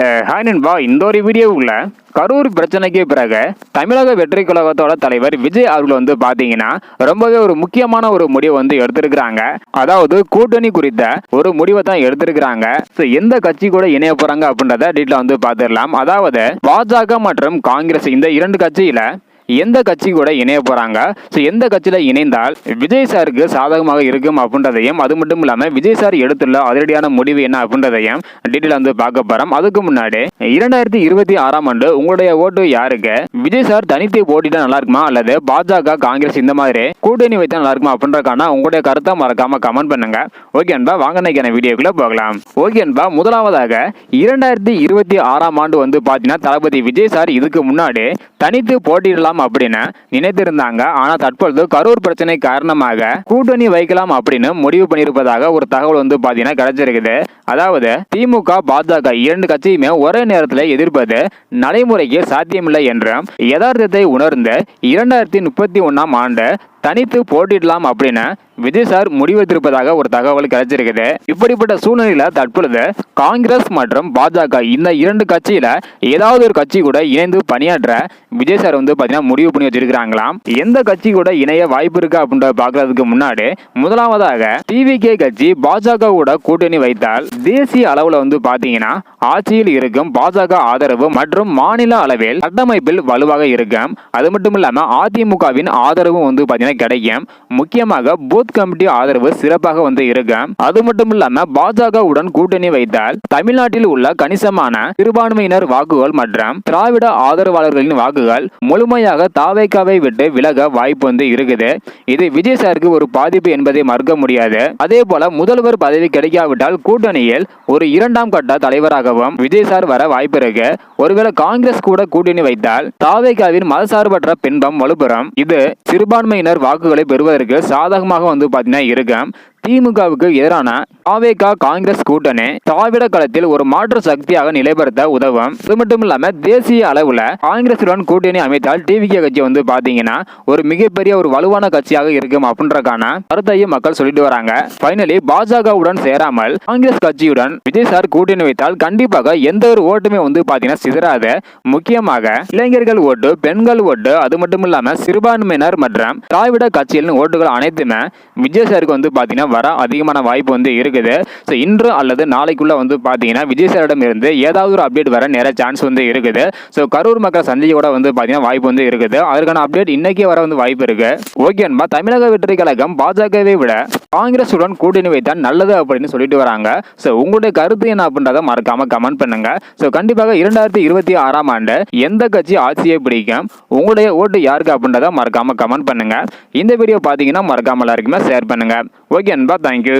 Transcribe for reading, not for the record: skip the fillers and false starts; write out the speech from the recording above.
Hi நண்பா, இந்த ஒரு வீடியோவுக்குள்ள கரூர் பிரச்சனைக்கு பிறகு தமிழக வெற்றி கழகத்தோட தலைவர் விஜய் அவர்கள் பாத்தீங்கன்னா ரொம்பவே ஒரு முக்கியமான ஒரு முடிவை எடுத்திருக்கிறாங்க. அதாவது கூட்டணி குறித்த ஒரு முடிவை தான் எடுத்திருக்கிறாங்க. எந்த கட்சி கூட இணைய போறாங்க அப்படின்றத டீட்டெயிலா பாத்துடலாம். அதாவது பாஜக மற்றும் காங்கிரஸ் இந்த இரண்டு கட்சியில எந்த கட்சி கூட இணைய போறாங்க, எந்த கட்சியில இணைந்தால் விஜய் சாருக்கு சாதகமாக இருக்கும் அப்படின்றதையும், அது மட்டும் இல்லாம விஜய் சார் எடுத்துள்ள அதிரடியான முடிவு என்ன அப்படின்றதையும் டீட்டெயில் பார்க்க போறோம். அதுக்கு முன்னாடி 2026ஆம் ஆண்டு உங்களுடைய ஓட்டு யாருக்கு? விஜய் சார் தனித்து போட்டிட்டா நல்லா இருக்குமா, அல்லது பாஜக காங்கிரஸ் இந்த மாதிரி கூட்டணி வைத்தா நல்லா இருக்குமா அப்படின்றக்கான உங்களுடைய கருத்தை மறக்காம கமெண்ட் பண்ணுங்க. ஓகே அன்பா, வாங்க இன்னைக்கான வீடியோக்குள்ள போகலாம். ஓகே அன்பா, முதலாவதாக 2026ஆம் ஆண்டு பாத்தீங்கன்னா தளபதி விஜய் சார் இதுக்கு முன்னாடி தனித்து போட்டியிடலாம் அப்படின்னு நினைத்திருந்தாங்க. ஆனா தற்பொழுது கரூர் பிரச்சனை காரணமாக கூட்டணி வைக்கலாம் அப்படின்னு முடிவு பண்ணியிருப்பதாக ஒரு தகவல் பாத்தீங்கன்னா கிடைச்சிருக்குது. அதாவது திமுக பாஜக இரண்டு கட்சியுமே ஒரே நேரத்தில் எதிர்ப்பது நடைமுறைக்கு சாத்தியமில்லை என்றும் யதார்த்தத்தை உணர்ந்து 2031ஆம் ஆண்டு தனித்து போட்டிடலாம் அப்படின்னு விஜய் சார் முடிவெடுத்திருப்பதாக ஒரு தகவல் கிடைச்சிருக்குது. இப்படிப்பட்ட சூழ்நிலையில தற்பொழுது காங்கிரஸ் மற்றும் பாஜக இந்த இரண்டு கட்சியில ஏதாவது ஒரு கட்சி கூட இணைந்து பணியாற்ற விஜய் சார் பாத்தீங்கன்னா முடிவு பண்ணி வச்சிருக்கிறாங்களாம். எந்த கட்சி கூட இணைய வாய்ப்பு இருக்கு அப்படின்றத பாக்குறதுக்கு முன்னாடி முதலாவதாக டிவிகே கட்சி பாஜக கூட கூட்டணி வைத்தால் தேசிய அளவுல பாத்தீங்கன்னா ஆட்சியில் இருக்கும் பாஜக ஆதரவு மற்றும் மாநில அளவில் கட்டமைப்பில் வலுவாக இருக்கும். அது மட்டும் இல்லாம அதிமுகவின் ஆதரவும் பாத்தீங்கன்னா கிடைக்கும். முக்கியமாக பூத் கமிட்டி ஆதரவு சிறப்பாக இருக்கும். அது மட்டும் இல்லாம பாஜக உடன் கூட்டணி வைத்தால் தமிழ்நாட்டில் உள்ள கணிசமான சிறுபான்மையினர் வாக்குகள் மற்றும் திராவிட ஆதரவாளர்களின் வாக்குகள் முழுமையாக தாவேக்காவை விட்டு விலக வாய்ப்பு இருக்குது. இது விஜய் சாருக்கு ஒரு பாதிப்பு என்பதை மறுக்க முடியாது. அதே போல முதல்வர் பதவி கிடைக்காவிட்டால் கூட்டணியில் ஒரு இரண்டாம் கட்ட தலைவராகவும் விஜய் சார் வர வாய்ப்பு இருக்கு. ஒருவேளை காங்கிரஸ் கூட கூட்டணி வைத்தால் தாவேக்காவின் மதசார்பற்ற பின்பம் வலுப்பெறும். இது சிறுபான்மையினர் வாக்குகளை பெறுவதற்கு சாதகமாக பாத்தீங்கன்னா இருக்கும். திமுகவுக்கு எதிரான தாவேகா காங்கிரஸ் கூட்டணி திராவிட களத்தில் ஒரு மாற்று சக்தியாக நிலைப்படுத்த உதவும். அது மட்டும் இல்லாம தேசிய அளவுல காங்கிரசுடன் கூட்டணி அமைத்தால் டிவிகே கட்சி பாத்தீங்கன்னா ஒரு மிகப்பெரிய ஒரு வலுவான கட்சியாக இருக்கும் அப்படின்றக்கான கருத்தையும் மக்கள் சொல்லிட்டு வராங்க. பைனலி பாஜகவுடன் சேராமல் காங்கிரஸ் கட்சியுடன் விஜய் சார் கூட்டணி வைத்தால் கண்டிப்பாக எந்த ஒரு ஓட்டுமே பாத்தீங்கன்னா சிதறாது. முக்கியமாக இளைஞர்கள் ஓட்டு, பெண்கள் ஓட்டு, அது மட்டும் இல்லாம சிறுபான்மையினர் மற்றும் திராவிட கட்சிகளின் ஓட்டுகள் அனைத்துமே விஜய் சாருக்கு பாத்தீங்கன்னா வர அதிகமான வாய்ப்பு இருக்குது. இன்று அல்லது நாளைக்குள்ள பாத்தீங்கன்னா விஜய் சாரிடம் இருந்து ஏதாவது ஒரு அப்டேட் வர நிறைய சான்ஸ் இருக்குது. கரூர் மக்கள் சந்திக்க கூட பாத்தீங்கன்னா வாய்ப்பு இருக்குது. அதற்கான அப்டேட் இன்னைக்கே வர வாய்ப்பு இருக்கு. ஓகே அன்பா, தமிழக வெற்றி கழகம் பாஜகவை விட காங்கிரசுடன் கூட்டணி வைத்தால் நல்லது அப்படின்னு சொல்லிட்டு வராங்க. உங்களுடைய கருத்து என்ன அப்படின்றத மறக்காம கமெண்ட் பண்ணுங்க. கண்டிப்பாக 2026ஆம் ஆண்டு எந்த கட்சி ஆட்சியை பிடிக்கும், உங்களுடைய ஓட்டு யாருக்கு அப்படின்றத மறக்காம கமெண்ட் பண்ணுங்க. இந்த வீடியோ பாத்தீங்கன்னா மறக்காம எல்லாருக்குமே ஷேர் பண்ணுங்க. ஓகே அன்பா, தேங்க்யூ.